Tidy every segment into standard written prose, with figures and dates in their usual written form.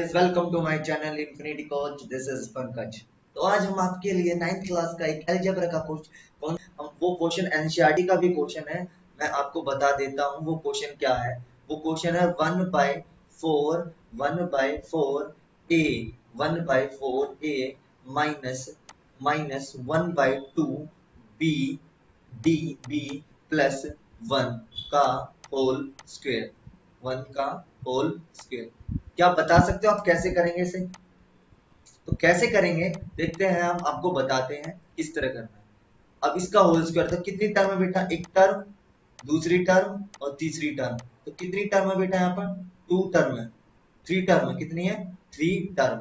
Guys, welcome to my channel Infinity Coach. This is Pankaj. तो आज हम आपके लिए 9th क्लास का एक अलजेब्रा का वो क्वेश्चन एनसीईआरटी का भी क्वेश्चन है। मैं आपको बता देता हूँ वो क्वेश्चन क्या है। वो क्वेश्चन है 1/4 a minus minus 1/2 b d b plus 1 का होल स्क्वायर। 1 का होल स्क्वायर। क्या बता सकते हो आप कैसे करेंगे इसे? तो कैसे करेंगे देखते हैं। हम आपको बताते हैं किस तरह करना है। अब इसका होल स्क्वायर तो कितनी टर्म है बेटा? एक टर्म, दूसरी टर्म और तीसरी टर्म। तो कितनी टर्म है बेटा? यहाँ पर 2 टर्म है, 3 टर्म है। कितनी है? 3 टर्म।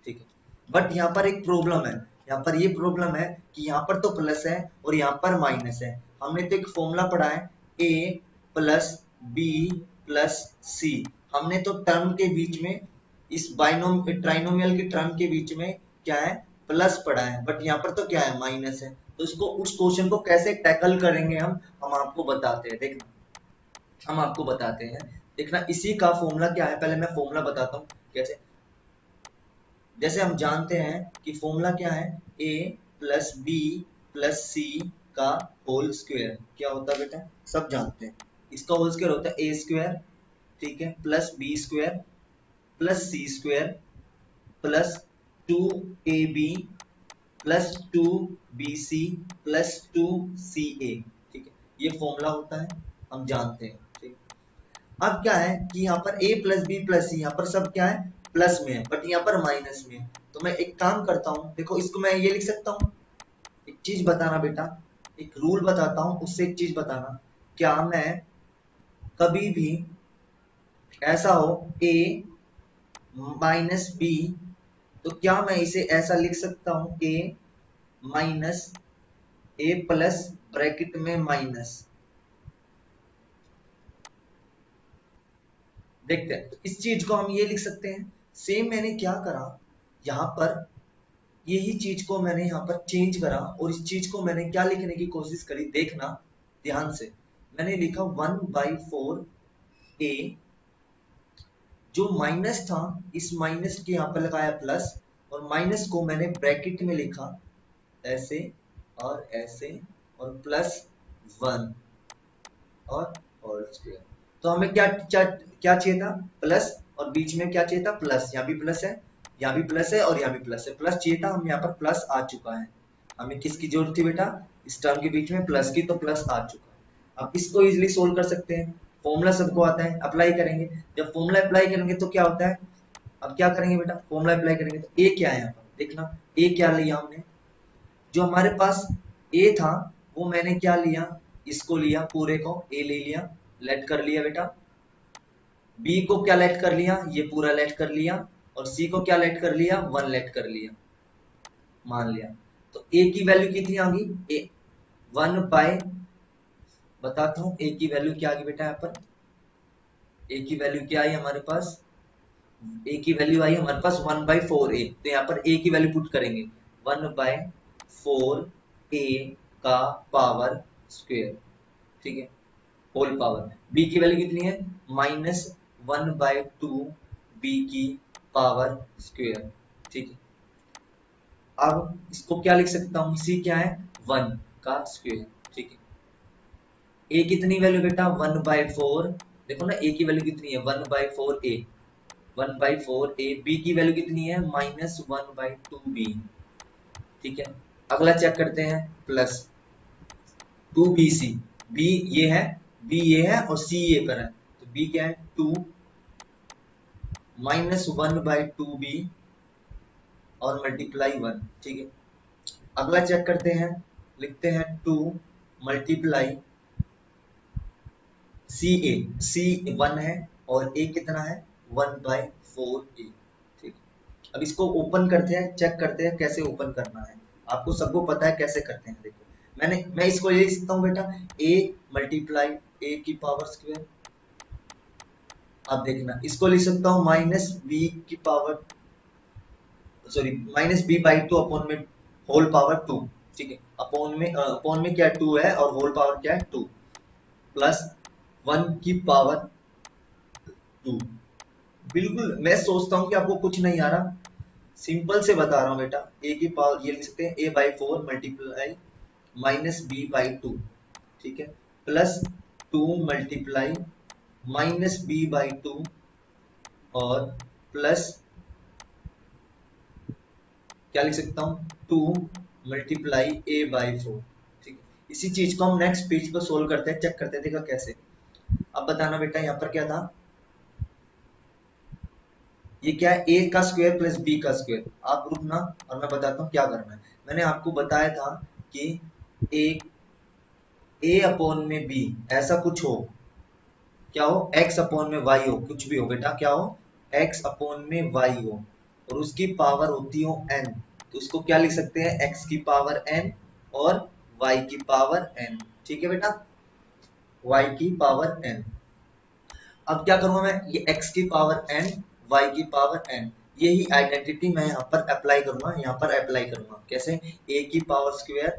ठीक है, बट यहाँ पर एक प्रॉब्लम है। यहाँ पर ये प्रॉब्लम है कि यहाँ पर तो प्लस है और यहाँ पर माइनस है। हमने तो एक फॉर्मूला पढ़ा है, ए प्लस बी प्लस सी। हमने तो टर्म के बीच में इस ट्राइनोमियल के टर्म के बीच में क्या है? प्लस पढ़ा है, बट यहाँ पर तो क्या है? माइनस है। तो इसको, उस क्वेश्चन को कैसे टैकल करेंगे हम आपको बताते हैं। देखना, हम आपको बताते हैं। देखना, इसी का फॉर्मूला क्या है, पहले मैं फॉर्मूला बताता हूँ कैसे। जैसे हम जानते हैं कि फॉर्मूला क्या है, a प्लस बी प्लस सी का होल स्क्वायर क्या होता है बेटा? सब जानते हैं। इसका होल स्क्वायर होता है ए स्क्वायर, ठीक है, plus b square plus c square plus 2ab plus 2bc plus 2ca। ठीक है, ये फॉर्मूला होता है, हम जानते हैं। ठीक, अब क्या है कि यहाँ पर a प्लस बी प्लस सी, यहाँ पर सब क्या है? प्लस में है, बट यहाँ पर माइनस में है। तो मैं एक काम करता हूँ, देखो इसको मैं ये लिख सकता हूँ। एक चीज बताना बेटा, एक रूल बताता हूँ, उससे एक चीज बताना। क्या मैं कभी भी ऐसा हो a माइनस बी, तो क्या मैं इसे ऐसा लिख सकता हूँ a minus A plus bracket में माइनस? देखते हैं, तो इस चीज को हम ये लिख सकते हैं। सेम मैंने क्या करा यहाँ पर, यही चीज को मैंने यहाँ पर चेंज करा और इस चीज को मैंने क्या लिखने की कोशिश करी, देखना ध्यान से। मैंने लिखा 1/4 ए, जो माइनस था इस माइनस के यहाँ पर लगाया प्लस, और माइनस को मैंने ब्रैकेट में लिखा ऐसे और ऐसे, और प्लस 1 और होल स्क्वायर। तो हमें क्या चाहिए था? प्लस, और बीच में क्या चाहिए था? प्लस। यहाँ भी प्लस है, यहाँ भी प्लस है और यहाँ भी प्लस है। प्लस चाहिए था, हम यहाँ पर प्लस आ चुका है। हमें किसकी जरूरत थी बेटा? इस टर्म के बीच में प्लस की, तो प्लस आ चुका है। अब इसको इजिली सोल्व कर सकते हैं। फॉर्मूला सबको आता है, अप्लाई करेंगे। जब फॉर्मूला अप्लाई करेंगे तो क्या होता है? अब क्या करेंगे बेटा? फॉर्मूला अप्लाई करेंगे तो ए क्या है यहाँ पर? देखना, ए क्या लिया हमने? जो हमारे पास ए था वो मैंने क्या लिया? इसको लिया, पूरे को ए ले लिया, लेट कर लिया बेटा। बी को क्या लेट कर लिया? ये पूरा लेट कर लिया। और सी को क्या लेट कर लिया? 1 लेट कर लिया, मान लिया। तो ए की वैल्यू कितनी आ गई? ए 1 बाय, बताता हूँ ए की वैल्यू क्या आ गई बेटा। यहाँ पर ए की वैल्यू क्या आई हमारे पास? ए की वैल्यू आई हमारे पास 1/4 ए। तो यहाँ पर ए की वैल्यू पुट करेंगे 1/4 ए का पावर स्क्वायर। ठीक है, होल पावर। बी की वैल्यू कितनी है? माइनस 1/2 बी की पावर स्क्वायर। ठीक है, अब इसको क्या लिख सकता हूँ? सी क्या है? 1 का स्क्वायर। ठीक है, ए कितनी वैल्यू बेटा? 1/4। देखो ना, ए की वैल्यू कितनी है? 1/4 ए, 1/4 ए। बी की वैल्यू कितनी है? Minus 1/2 B. ठीक है, अगला चेक करते हैं, प्लस 2bc। बी ये है, बी ये है और सी ये पर है। तो बी क्या है? 2 माइनस 1/2 बी और मल्टीप्लाई 1। ठीक है, अगला चेक करते हैं, लिखते हैं 2 मल्टीप्लाई सी ए। सी 1 है और ए कितना है? 1/4 ए। ठीक, अब इसको ओपन करते हैं, चेक करते हैं कैसे ओपन करना है। आपको सबको पता है कैसे करते हैं। देखो, मैं इसको ये लिख सकता हूँ बेटा, a मल्टीप्लाई ए की पावर स्क्वायर। अब देखना, इसको लिख सकता हूँ माइनस बी की power, sorry, minus B by 2 upon में होल पावर 2। ठीक है, अपॉन में क्या 2 है और होल पावर क्या है? 2 प्लस 1 की पावर 2। बिल्कुल, मैं सोचता हूँ कि आपको कुछ नहीं आ रहा, सिंपल से बता रहा हूँ बेटा। ए की पावर ये लिख सकते हैं a/4 मल्टीप्लाई माइनस b/2, ठीक है, प्लस 2 मल्टीप्लाई माइनस b/2 और प्लस क्या लिख सकता हूँ 2 मल्टीप्लाई a/4, ठीक है। इसी चीज को हम नेक्स्ट पेज पर सोल्व करते हैं, चेक करते हैं देखा कैसे। अब बताना बेटा यहाँ पर क्या था, ये क्या है, ए का स्क्वायर प्लस बी का स्क्वायर। आप रुकना और मैं बताता हूँ क्या करना है। मैंने आपको बताया था कि ए अपॉन में बी ऐसा कुछ हो, क्या हो, एक्स अपॉन में वाई हो, कुछ भी हो बेटा, क्या हो, एक्स अपॉन में वाई हो और उसकी पावर होती हो एन, तो उसको क्या लिख सकते हैं, एक्स की पावर एन और वाई की पावर एन, ठीक है बेटा, वाई की पावर एन। अब क्या करूंगा मैं, ये x की पावर n, y की पावर n, यही आइडेंटिटी मैं यहाँ पर अप्लाई करूंगा, यहाँ पर अप्लाई करूंगा कैसे, a की पावर स्क्वायर,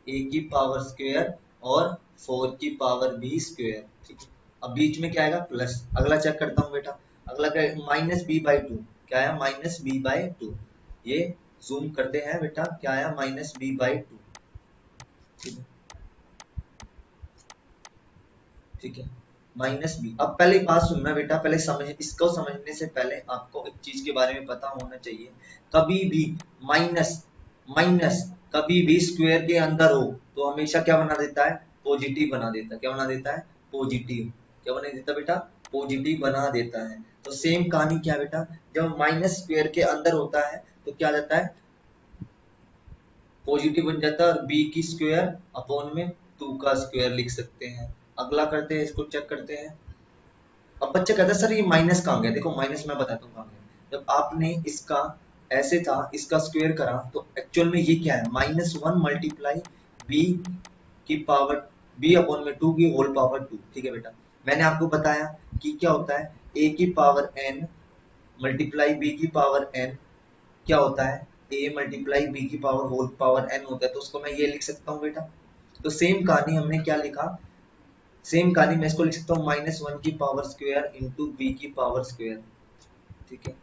a की पावर स्क्वायर और 4 की पावर b स्क्वायर, ठीक है। अब बीच में क्या आएगा, प्लस। अगला चेक करता हूँ बेटा, अगला क्या है, माइनस b/2, क्या है, माइनस b/2, ये जूम करते हैं बेटा, क्या आया, माइनस b/2, ठीक है, ठीक है, माइनस बी। अब पहले बात सुनना बेटा, पहले समझ, इसको समझने से पहले आपको एक चीज के बारे में पता होना चाहिए, कभी भी माइनस, माइनस कभी भी स्क्वायर के अंदर हो तो हमेशा क्या बना देता है, पॉजिटिव बना देता है, क्या बना देता है, पॉजिटिव, क्या बना देता है बेटा, पॉजिटिव बना देता है। तो सेम कहानी क्या है बेटा, जब माइनस स्क्वायर के अंदर होता है तो क्या जाता है, पॉजिटिव बन जाता है और बी की स्क्वायर अपॉन में 2 का स्क्वायर लिख सकते हैं। अगला करते हैं, इसको चेक करते हैं। अब बच्चा कहता है सर ये माइनस कहाँ गया, देखो माइनस मैं बताता हूँ कहाँ गया, जब आपने इसका ऐसे था इसका स्क्वायर करा तो एक्चुअल में ये क्या है, -1 मल्टीप्लाई बी की पावर बी अपॉन में 2 की होल पावर 2, ठीक है बेटा। मैंने आपको बताया कि क्या होता है, ए की पावर एन मल्टीप्लाई बी की पावर एन क्या होता है, ए मल्टीप्लाई बी की पावर होल पावर एन होता है, तो उसको मैं ये लिख सकता हूँ बेटा। तो सेम कहानी हमने क्या लिखा, सेम कहानी मैं इसको लिख सकता हूँ -1 की पावर स्क्वायर इंटू बी की पावर स्क्वायर, ठीक है।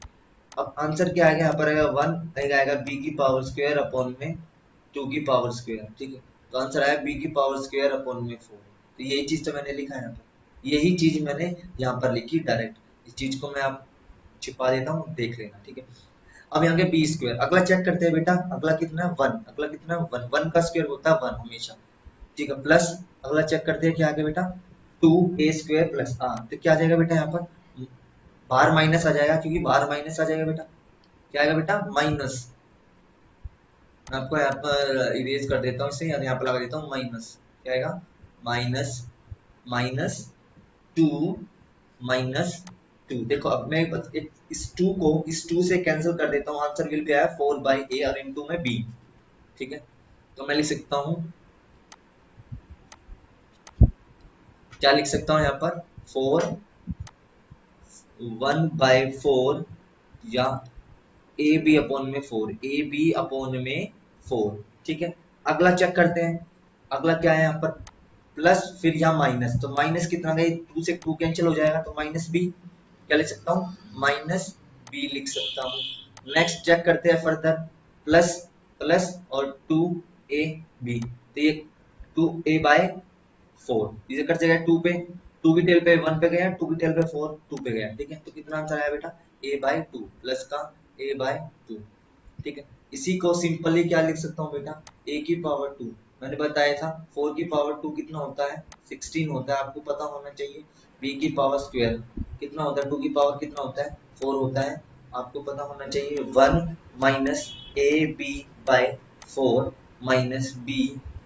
अब आंसर क्या आएगा, यहाँ पर आएगा 1, आएगा बी की पावर स्क्वायर अपॉन में 2 की पावर स्क्वायर, ठीक है। तो आंसर आया बी की पावर स्क्वायर अपॉन में 4। तो यही चीज तो मैंने लिखा है यहाँ पर, यही चीज मैंने यहाँ पर लिखी डायरेक्ट। इस चीज को मैं आप छिपा देता हूँ, देख लेना, ठीक है। अब यहाँ के बी स्क्वायर, अगला चेक करते हैं बेटा, अगला कितना है 1, अगला कितना है 1, 1 का स्क्वायर होता है 1 हमेशा, ठीक है, प्लस। अगला चेक करते हैं क्या आगे बेटा, 2a² प्लस तो क्या आ जाएगा बेटा, यहाँ पर बाहर माइनस आ जाएगा, क्योंकि बाहर माइनस आ जाएगा बेटा, क्या आएगा बेटा, माइनस। मैं आपको यहाँ पर इरेज कर देता हूँ इसे, यहाँ पर लगा देता हूँ माइनस, क्या आएगा, माइनस, माइनस 2, -2। देखो अब मैं इस 2 को इस 2 से कैंसिल कर देता हूँ, आंसर विल बी आया 4/a और इनटू में b, ठीक है। तो मैं लिख सकता हूँ, क्या लिख सकता हूँ यहाँ पर, 1/4 या ए बी अपॉन में 4, ए बी अपॉन में 4, ठीक है। अगला चेक करते हैं, अगला क्या है यहाँ पर, प्लस फिर यहाँ माइनस, तो माइनस कितना गए, 2 से 2 कैंसिल हो जाएगा, तो -b, क्या लिख सकता हूँ, -b लिख सकता हूँ। नेक्स्ट चेक करते हैं फर्दर, प्लस, प्लस और 2ab, तो ये 2a/4, इसे कर जाएगा 2 पे, 2 की टेल पे 1 पे गया, 2 की टेल पे 4 2 पे गया, ठीक है। तो कितना आंसर आया बेटा, a/2 प्लस का a/2, ठीक है। इसी को सिंपली क्या लिख सकता हूँ बेटा, a की पावर 2, मैंने बताया था 4 की पावर 2 कितना होता है, 16 होता है, आपको पता होना चाहिए। b की पावर स्क्वायर कितना होता है, 2 की पावर कितना होता है, 4 होता है, आपको पता होना चाहिए। 1 minus ab/4 minus b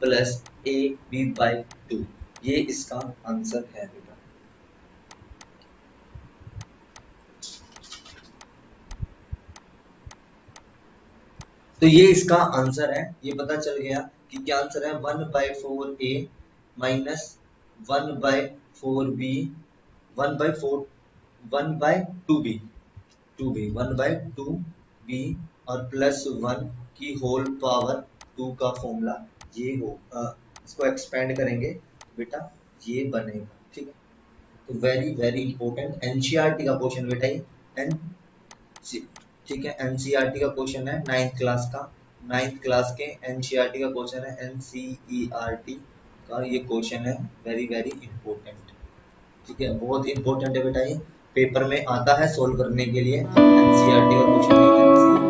plus ab/2, ये इसका आंसर है बेटा। तो ये इसका आंसर है, ये पता चल गया कि क्या आंसर है, 1/4a minus 1/4b, 1/4 1/2b, 2b 1/2b और प्लस 1 की होल पावर 2 का फॉर्मूला ये हो, इसको एक्सपेंड करेंगे बेटा, ये बनेगा, ठीक है। तो वेरी वेरी इंपॉर्टेंट एनसीईआरटी का क्वेश्चन बेटा, ये एन ठीक है, एनसीईआरटी का क्वेश्चन है 9th क्लास का। 9th क्लास के एनसीईआरटी का क्वेश्चन है, एनसीईआरटी का ये क्वेश्चन है, वेरी वेरी इंपॉर्टेंट। ठीक है, बहुत इंपॉर्टेंट है बेटा, ये पेपर में आता है सोल्व करने के लिए। एनसीईआरटी का क्वेश्चन है,